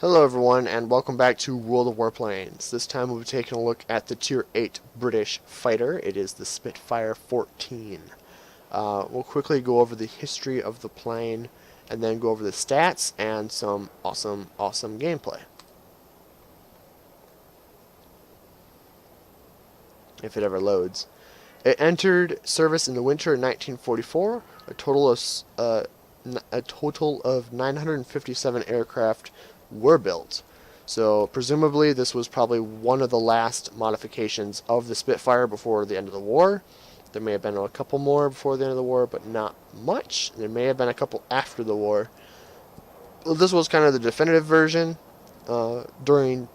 Hello everyone, and welcome back to World of Warplanes. This time we'll be taking a look at the Tier 8 British fighter. It is the Spitfire 14. We'll quickly go over the history of the plane, and then go over the stats and some awesome gameplay. If it ever loads. It entered service in the winter of 1944. A total of 957 aircraft were built. So presumably this was probably one of the last modifications of the Spitfire before the end of the war. There may have been a couple more before the end of the war, but not much. There may have been a couple after the war. Well, this was kind of the definitive version during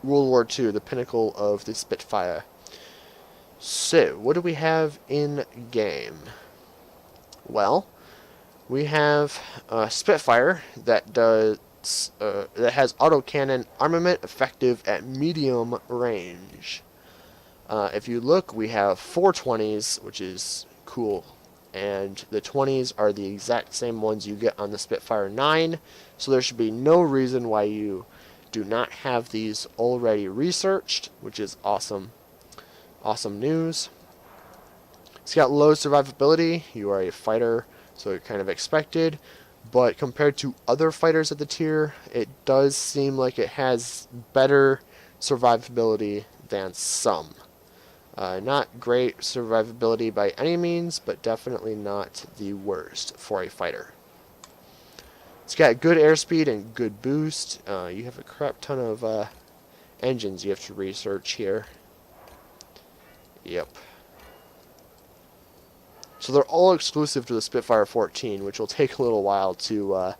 World War II, the pinnacle of the Spitfire. So, what do we have in game? Well, we have a Spitfire that has autocannon armament effective at medium range. If you look, we have 4 20s, which is cool, and the 20s are the exact same ones you get on the Spitfire 9, so there should be no reason why you do not have these already researched, which is awesome. Awesome news. It's got low survivability. You are a fighter, so you're kind of expected. But compared to other fighters at the tier, it does seem like it has better survivability than some. Not great survivability by any means, but definitely not the worst for a fighter. It's got good airspeed and good boost. You have a crap ton of engines you have to research here. Yep. So they're all exclusive to the Spitfire 14, which will take a little while to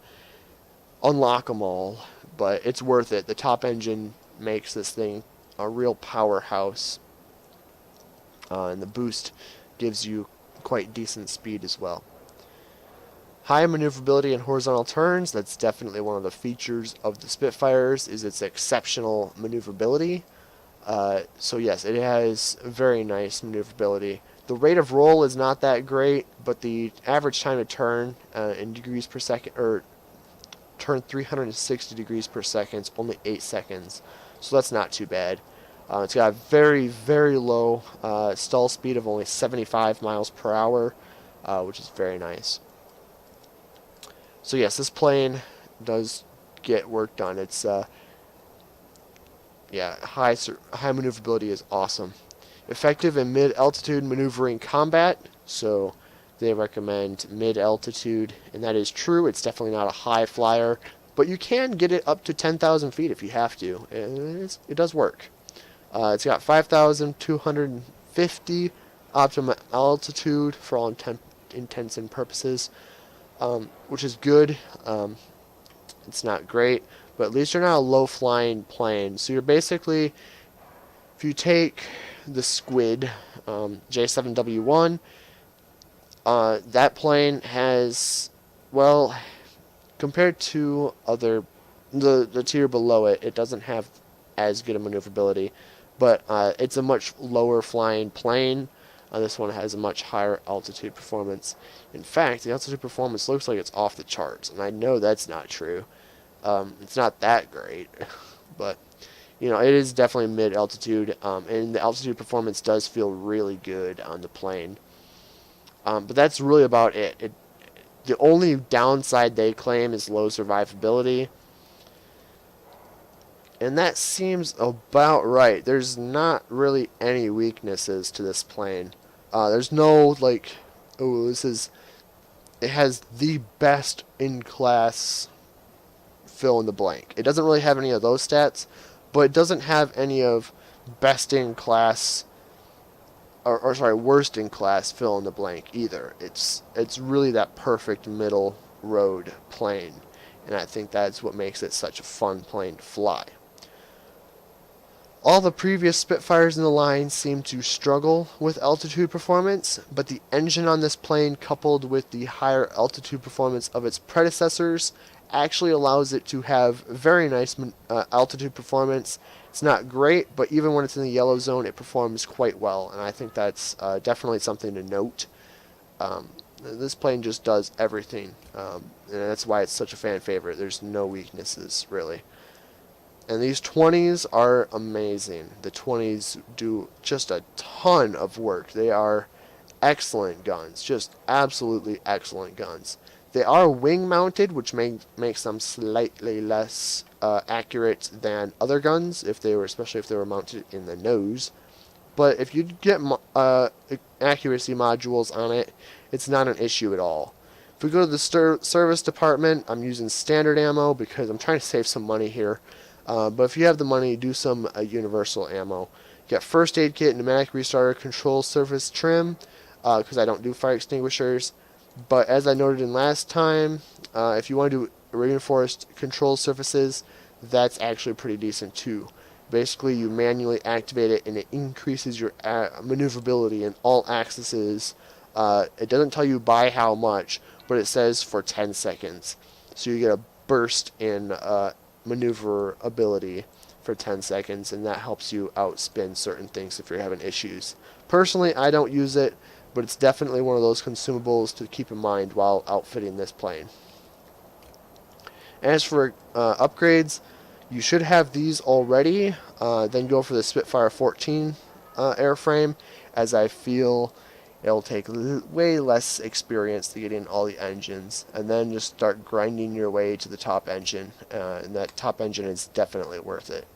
unlock them all, but it's worth it. The top engine makes this thing a real powerhouse, and the boost gives you quite decent speed as well. High maneuverability in horizontal turns, that's definitely one of the features of the Spitfires, is its exceptional maneuverability. So yes, it has very nice maneuverability. The rate of roll is not that great, but the average time to turn in degrees per second, or turn 360 degrees per second, is only 8 seconds. So that's not too bad. It's got a very low stall speed of only 75 miles per hour, which is very nice. So yes, this plane does get work done. It's yeah, high maneuverability is awesome. Effective in mid-altitude maneuvering combat, so they recommend mid-altitude, and that is true. It's definitely not a high flyer, but you can get it up to 10,000 feet if you have to, and it does work. It's got 5,250 optimum altitude for all intents and purposes, which is good. It's not great, but at least you're not a low-flying plane. So you're basically, if you take the Squid J7W1, that plane has, well, compared to the tier below it, it doesn't have as good a maneuverability, but it's a much lower flying plane. This one has a much higher altitude performance. In fact, the altitude performance looks like it's off the charts, and I know that's not true. It's not that great, but you know, it is definitely mid-altitude, and the altitude performance does feel really good on the plane. But that's really about it. The only downside they claim is low survivability, and that seems about right. There's not really any weaknesses to this plane. There's no, like, oh, it has the best in class fill in the blank. It doesn't really have any of those stats, but it doesn't have any of best in class, or sorry, worst in class fill in the blank either. It's really that perfect middle road plane, and I think that's what makes it such a fun plane to fly. All the previous Spitfires in the line seem to struggle with altitude performance, but the engine on this plane, coupled with the higher altitude performance of its predecessors, actually allows it to have very nice altitude performance. It's not great, but even when it's in the yellow zone, it performs quite well, and I think that's definitely something to note. This plane just does everything, and that's why it's such a fan favorite. There's no weaknesses, really. And these 20s are amazing. The 20s do just a ton of work. They are excellent guns, just absolutely excellent guns. They are wing mounted, which makes them slightly less accurate than other guns, especially if they were mounted in the nose. But if you get accuracy modules on it, it's not an issue at all. If we go to the service department, I'm using standard ammo because I'm trying to save some money here. But if you have the money, do some universal ammo. You got first aid kit, pneumatic restarter, control surface trim, because I don't do fire extinguishers. But as I noted in last time, if you want to do reinforced control surfaces, that's actually pretty decent too. Basically, you manually activate it, and it increases your maneuverability in all axes. It doesn't tell you by how much, but it says for 10 seconds. So you get a burst in maneuverability for 10 seconds, and that helps you outspin certain things if you're having issues. Personally, I don't use it, but it's definitely one of those consumables to keep in mind while outfitting this plane. As for upgrades, you should have these already. Then go for the Spitfire 14 airframe, as I feel it'll take way less experience to get in all the engines, and then just start grinding your way to the top engine, and that top engine is definitely worth it.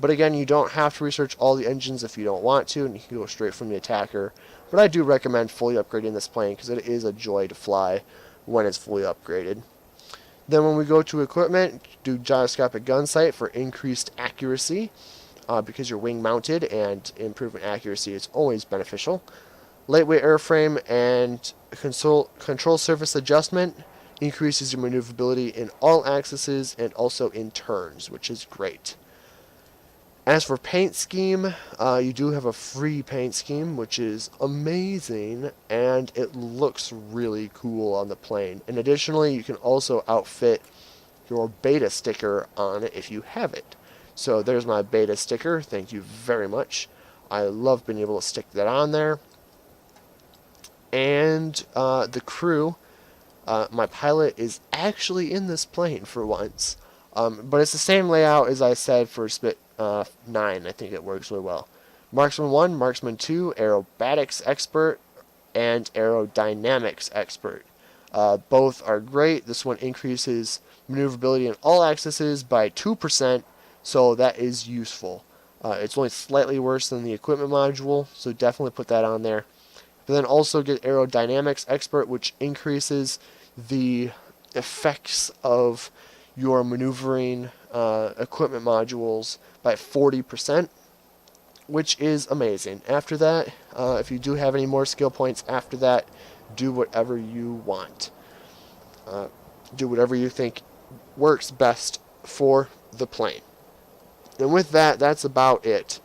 But again, you don't have to research all the engines if you don't want to, and you can go straight from the attacker. But I do recommend fully upgrading this plane because it is a joy to fly when it's fully upgraded. Then when we go to equipment, do gyroscopic gun sight for increased accuracy, because you're wing mounted, and improving accuracy is always beneficial. Lightweight airframe and control surface adjustment increases your maneuverability in all axes and also in turns, which is great. As for paint scheme, you do have a free paint scheme, which is amazing, and it looks really cool on the plane. And additionally, you can also outfit your beta sticker on it if you have it. So there's my beta sticker. Thank you very much. I love being able to stick that on there. And the crew, my pilot is actually in this plane for once. But it's the same layout as I said for Spit 9. I think it works really well. Marksman 1, Marksman 2, Aerobatics Expert, and Aerodynamics Expert. Both are great. This one increases maneuverability in all axes by 2%, so that is useful. It's only slightly worse than the equipment module, so definitely put that on there. But then also get Aerodynamics Expert, which increases the effects of your maneuvering equipment modules by 40%, which is amazing. After that, if you do have any more skill points after that, do whatever you want. Do whatever you think works best for the plane. And with that, that's about it.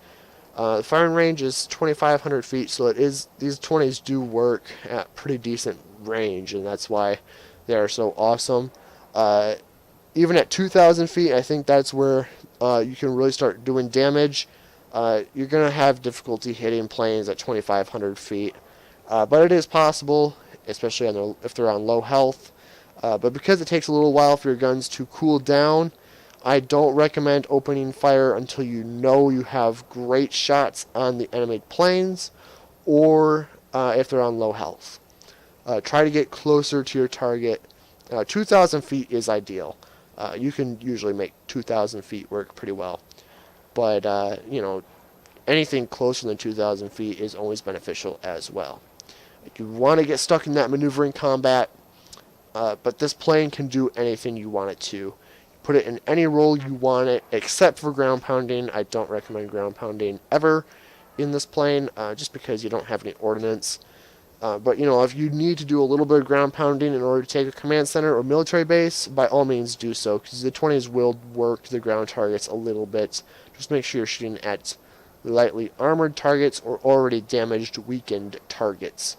The firing range is 2,500 feet, so these 20s do work at pretty decent range, and that's why they are so awesome. Even at 2,000 feet, I think that's where you can really start doing damage. You're going to have difficulty hitting planes at 2,500 feet, but it is possible, especially if they're on low health. But because it takes a little while for your guns to cool down, I don't recommend opening fire until you know you have great shots on the enemy planes, or if they're on low health. Try to get closer to your target. 2,000 feet is ideal. You can usually make 2,000 feet work pretty well. But, anything closer than 2,000 feet is always beneficial as well. You want to get stuck in that maneuvering combat, but this plane can do anything you want it to. Put it in any role you want it, except for ground pounding. I don't recommend ground pounding ever in this plane, just because you don't have any ordnance. But, if you need to do a little bit of ground pounding in order to take a command center or military base, by all means do so, because the 20s will work the ground targets a little bit. Just make sure you're shooting at lightly armored targets or already damaged, weakened targets.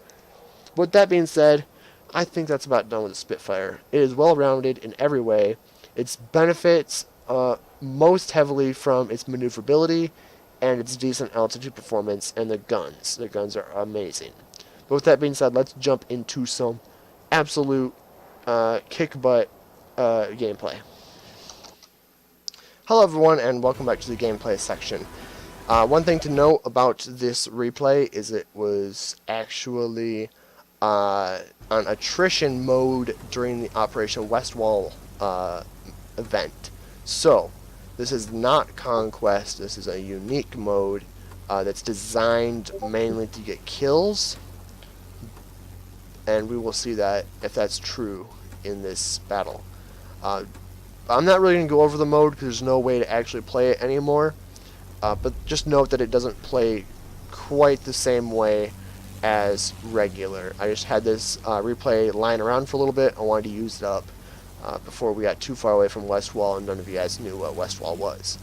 With that being said, I think that's about done with the Spitfire. It is well-rounded in every way. Its benefits most heavily from its maneuverability and its decent altitude performance, and the guns. The guns are amazing. But with that being said, let's jump into some absolute kick-butt gameplay. Hello everyone and welcome back to the gameplay section. One thing to note about this replay is it was actually on attrition mode during the Operation West Wall event. So, this is not Conquest, this is a unique mode that's designed mainly to get kills, and we will see that if that's true in this battle. I'm not really going to go over the mode because there's no way to actually play it anymore, but just note that it doesn't play quite the same way as regular. I just had this replay lying around for a little bit. I wanted to use it up before we got too far away from West Wall and none of you guys knew what West Wall was.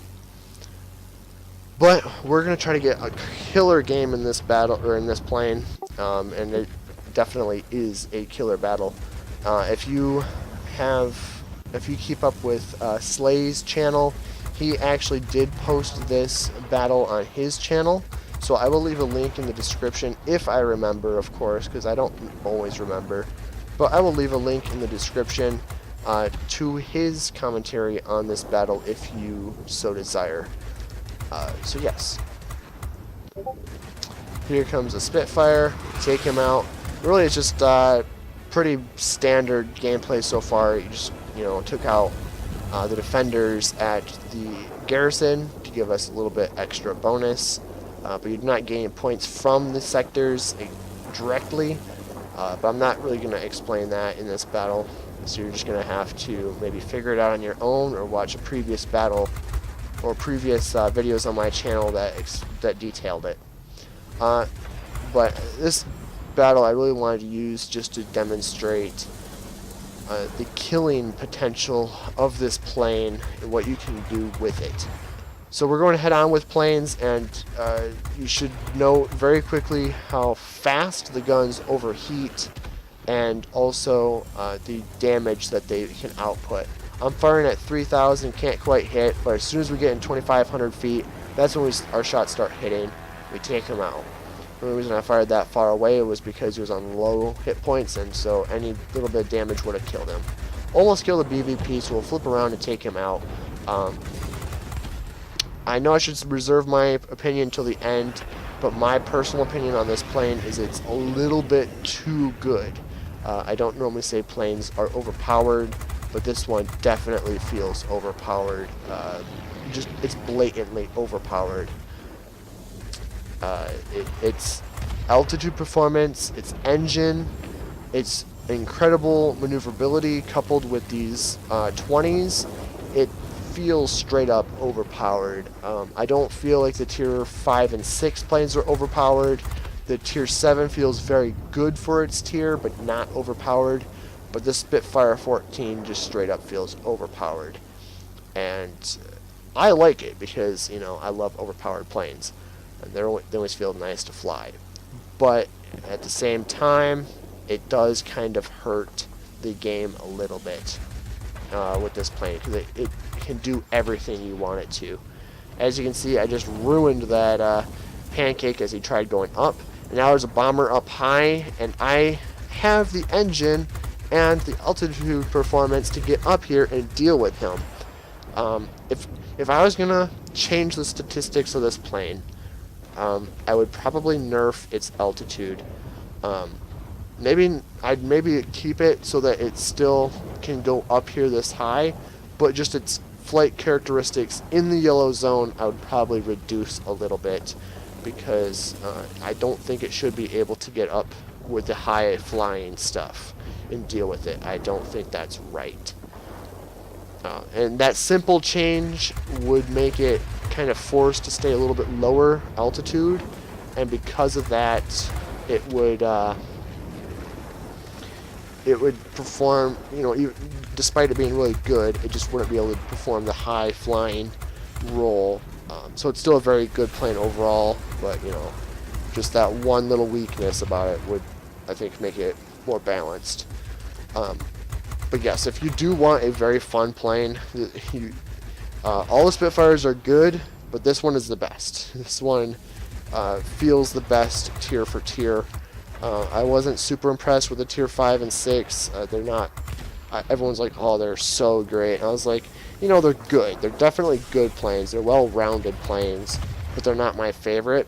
But we're going to try to get a killer game in this battle, or in this plane, and it definitely is a killer battle. If you keep up with Slay's channel, he actually did post this battle on his channel, so I will leave a link in the description if I remember, of course, because I don't always remember, but I will leave a link in the description to his commentary on this battle if you so desire. So yes, here comes a Spitfire, take him out. Really it's just pretty standard gameplay so far. You just took out the defenders at the garrison to give us a little bit extra bonus, but you're not gaining points from the sectors directly, but I'm not really going to explain that in this battle, so you're just going to have to maybe figure it out on your own or watch a previous battle or previous videos on my channel that detailed it. But this battle I really wanted to use just to demonstrate the killing potential of this plane and what you can do with it. So we're going to head on with planes, and you should know very quickly how fast the guns overheat and also the damage that they can output. I'm firing at 3,000, can't quite hit, but as soon as we get in 2,500 feet, that's when our shots start hitting. We take them out. The reason I fired that far away was because he was on low hit points, and so any little bit of damage would have killed him. Almost killed the BVP, so we'll flip around and take him out. I know I should reserve my opinion till the end, but my personal opinion on this plane is it's a little bit too good. I don't normally say planes are overpowered, but this one definitely feels overpowered. It's blatantly overpowered. Its altitude performance, its engine, its incredible maneuverability coupled with these 20s, it feels straight up overpowered. I don't feel like the tier 5 and 6 planes are overpowered. The tier 7 feels very good for its tier, but not overpowered. But this Spitfire 14 just straight up feels overpowered. And I like it because, I love overpowered planes. And they always feel nice to fly. But at the same time, it does kind of hurt the game a little bit with this plane, because it can do everything you want it to. As you can see, I just ruined that pancake as he tried going up. And now there's a bomber up high, and I have the engine and the altitude performance to get up here and deal with him. If I was going to change the statistics of this plane, I would probably nerf its altitude. I'd keep it so that it still can go up here this high, but just its flight characteristics in the yellow zone I would probably reduce a little bit, because I don't think it should be able to get up with the high flying stuff and deal with it. I don't think that's right. And that simple change would make it kind of forced to stay a little bit lower altitude, and because of that, it would perform, despite it being really good, it just wouldn't be able to perform the high flying role. So it's still a very good plane overall, but just that one little weakness about it would, I think, make it more balanced. But yes, if you do want a very fun plane, all the Spitfires are good, but this one is the best. This one feels the best tier for tier. I wasn't super impressed with the tier 5 and 6. They're not. Everyone's like, oh, they're so great. And I was like, you know, they're good. They're definitely good planes. They're well-rounded planes, but they're not my favorite.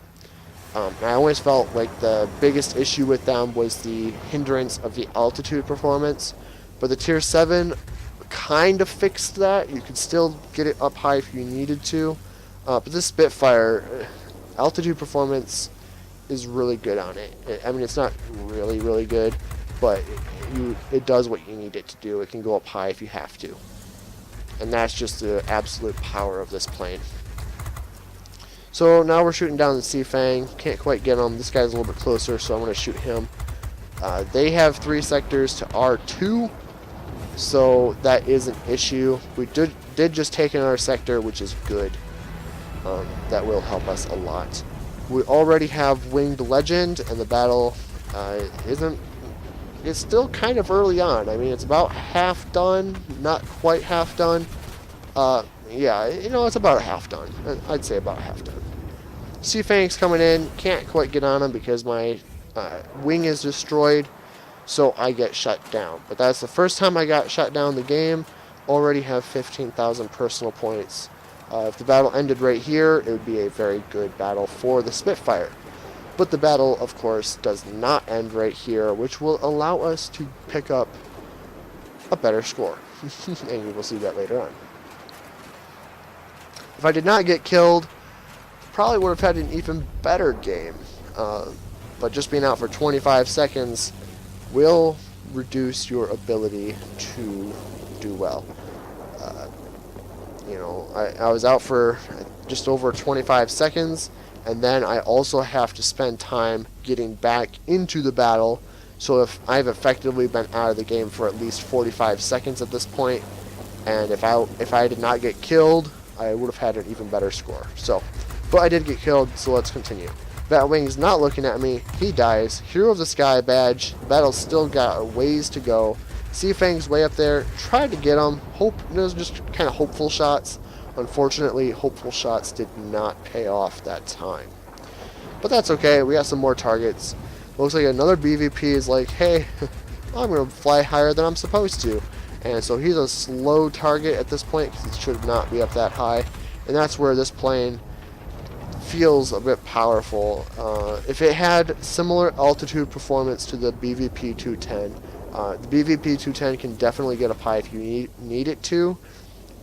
I always felt like the biggest issue with them was the hindrance of the altitude performance, but the Tier 7 kind of fixed that. You could still get it up high if you needed to, but this Spitfire, altitude performance is really good on it. I mean, it's not really, really good, but it does what you need it to do. It can go up high if you have to, and that's just the absolute power of this plane. So now we're shooting down the Sea Fang. Can't quite get him. This guy's a little bit closer, so I'm going to shoot him. They have 3 sectors to R2, so that is an issue. We did just take another sector, which is good. That will help us a lot. We already have Winged Legend, and the battle it's still kind of early on. I mean, it's about half done, not quite half done. Yeah, you know, it's about half done. I'd say about half done. Sea Fang's coming in. Can't quite get on him because my wing is destroyed, so I get shut down. But that's the first time I got shut down in the game. Already have 15,000 personal points. If the battle ended right here, it would be a very good battle for the Spitfire. But the battle, of course, does not end right here, which will allow us to pick up a better score. And you will see that later on. If I did not get killed, probably would have had an even better game. But just being out for 25 seconds will reduce your ability to do well. You know, I was out for just over 25 seconds, and then I also have to spend time getting back into the battle. So if I've effectively been out of the game for at least 45 seconds at this point, and if I did not get killed, I would have had an even better score. So, but I did get killed, so let's continue. Batwing's not looking at me. He dies. Hero of the Sky badge. The battle's still got a ways to go. Sea Fang's way up there. Tried to get him. Those just kind of hopeful shots. Unfortunately, hopeful shots did not pay off that time. But that's okay. We got some more targets. Looks like another BVP is like, hey, I'm going to fly higher than I'm supposed to. And so he's a slow target at this point because it should not be up that high. And that's where this plane feels a bit powerful. If it had similar altitude performance to the BVP 210, the BVP 210 can definitely get up high if you need it to.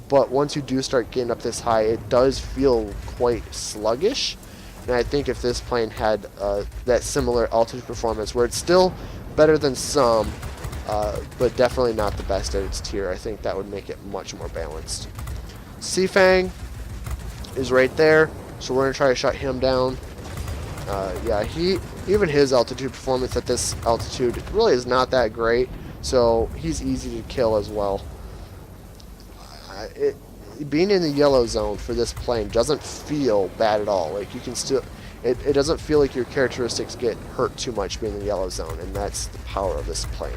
But once you do start getting up this high, it does feel quite sluggish. And I think if this plane had that similar altitude performance, where it's still better than some, but definitely not the best at its tier, I think that would make it much more balanced. Sea Fang is right there, so we're going to try to shut him down. Yeah, even his altitude performance at this altitude really is not that great, so he's easy to kill as well. Being in the yellow zone for this plane doesn't feel bad at all. Like, you can still, it doesn't feel like your characteristics get hurt too much being in the yellow zone, and that's the power of this plane.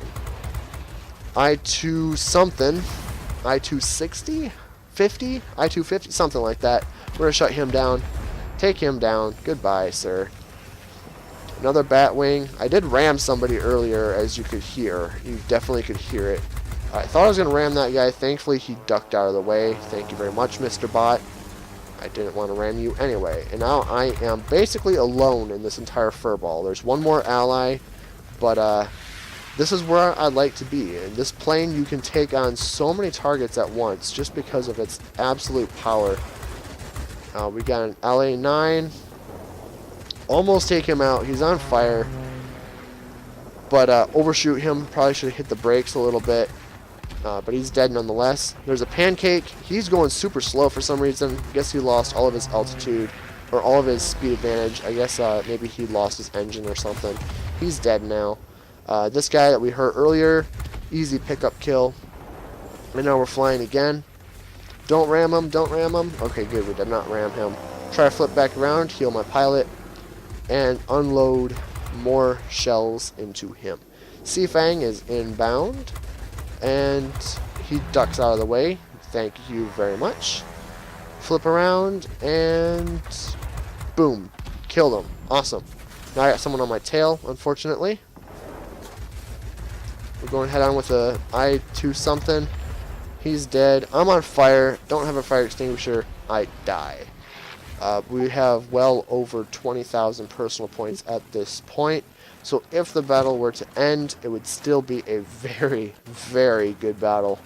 I-2 something, I-260, 50, I-250, something like that. We're gonna shut him down, take him down. Goodbye, sir. Another Batwing. I did ram somebody earlier, as you could hear. You definitely could hear it. I thought I was going to ram that guy. Thankfully, he ducked out of the way. Thank you very much, Mr. Bot. I didn't want to ram you anyway. And now I am basically alone in this entire furball. There's one more ally, but this is where I'd like to be. In this plane, you can take on so many targets at once just because of its absolute power. We got an LA-9. Almost take him out. He's on fire. But overshoot him. Probably should have hit the brakes a little bit. But he's dead nonetheless. There's a Pancake. He's going super slow for some reason. I guess he lost all of his altitude, or all of his speed advantage. I guess maybe he lost his engine or something. He's dead now. This guy that we hurt earlier, easy pickup kill. And now we're flying again. Don't ram him, don't ram him. Okay, good, we did not ram him. Try to flip back around, heal my pilot, and unload more shells into him. Sea Fang is inbound. And he ducks out of the way. Thank you very much. Flip around and boom, killed him. Awesome. Now I got someone on my tail, unfortunately. We're going head on with a I-2 something. He's dead. I'm on fire. Don't have a fire extinguisher. I die. We have well over 20,000 personal points at this point. So if the battle were to end, it would still be a very, very good battle.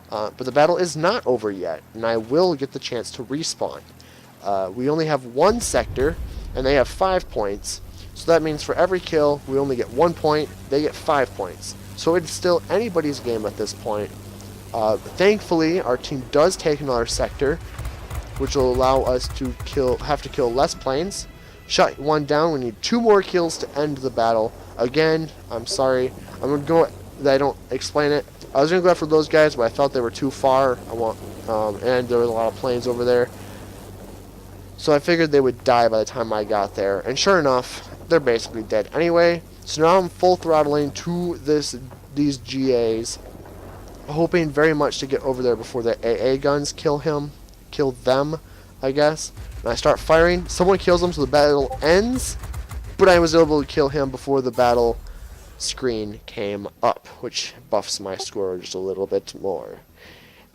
But the battle is not over yet, and I will get the chance to respawn. We only have one sector, and they have 5 points. So that means for every kill, we only get 1 point, they get 5 points. So it's still anybody's game at this point. Thankfully, our team does take another sector, which will allow us to have to kill less planes. Shut one down. We need 2 more kills to end the battle. Again, I'm sorry. I'm going to go that I don't explain it. I was going to go after those guys, but I felt they were too far. And there were a lot of planes over there. So I figured they would die by the time I got there. And sure enough, they're basically dead anyway. So now I'm full throttling to these GAs, hoping very much to get over there before the AA guns kill them, I guess. And I start firing. Someone kills him, so the battle ends. But I was able to kill him before the battle screen came up, which buffs my score just a little bit more.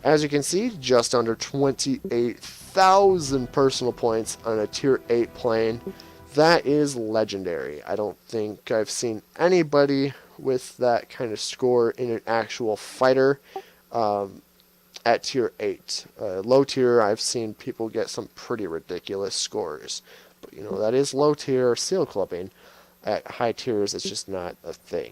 As you can see, just under 28,000 personal points on a tier 8 plane. That is legendary. I don't think I've seen anybody with that kind of score in an actual fighter at tier 8. Low tier, I've seen people get some pretty ridiculous scores. But, you know, that is low tier seal clubbing. At high tiers, it's just not a thing.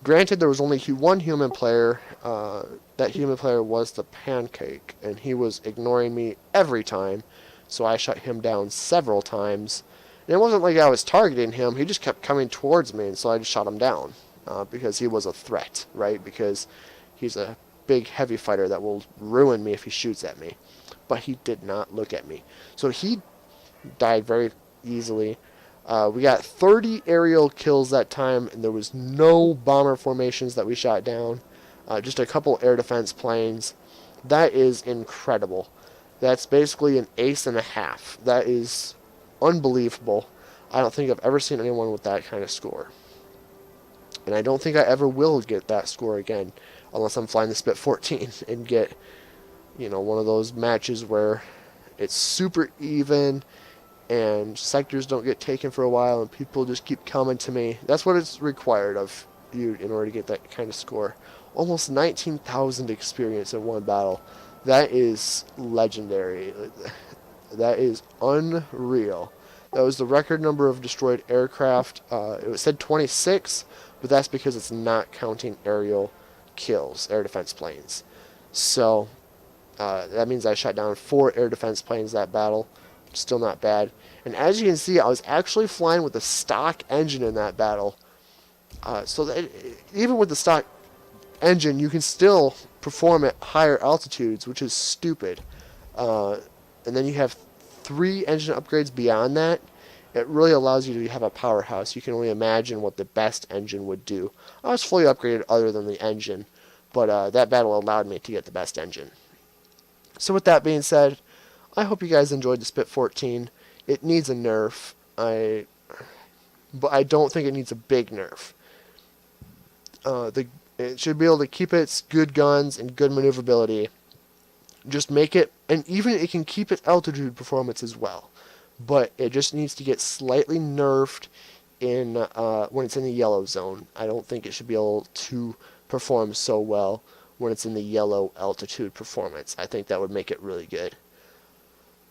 Granted, there was only one human player. That human player was the Pancake, and he was ignoring me every time. So I shot him down several times. And it wasn't like I was targeting him. He just kept coming towards me, and so I just shot him down. Because he was a threat, right? Because he's a big heavy fighter that will ruin me if he shoots at me. But he did not look at me. So he died very easily. We got 30 aerial kills that time, and there was no bomber formations that we shot down. Just a couple air defense planes. That is incredible. That's basically an ace and a half. That is unbelievable. I don't think I've ever seen anyone with that kind of score. And I don't think I ever will get that score again, unless I'm flying the Spit 14 and get, you know, one of those matches where it's super even and sectors don't get taken for a while and people just keep coming to me. That's what it's required of you in order to get that kind of score. Almost 19,000 experience in one battle. That is legendary. That is unreal. That was the record number of destroyed aircraft. It said 26, but that's because it's not counting aerial kills, air defense planes. So that means I shot down 4 air defense planes that battle. Still not bad. And as you can see, I was actually flying with a stock engine in that battle. So that even with the stock engine, you can still perform at higher altitudes, which is stupid. And then you have 3 engine upgrades beyond that. It really allows you to have a powerhouse. You can only imagine what the best engine would do. I was fully upgraded other than the engine, but that battle allowed me to get the best engine. So with that being said, I hope you guys enjoyed the Spit 14. It needs a nerf, but I don't think it needs a big nerf. It should be able to keep its good guns and good maneuverability. Just make it, and even it can keep its altitude performance as well. But it just needs to get slightly nerfed in when it's in the yellow zone. I don't think it should be able to perform so well when it's in the yellow altitude performance. I think that would make it really good.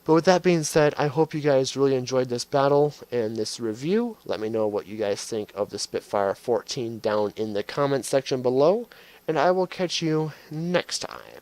But with that being said, I hope you guys really enjoyed this battle and this review. Let me know what you guys think of the Spitfire 14 down in the comments section below, and I will catch you next time.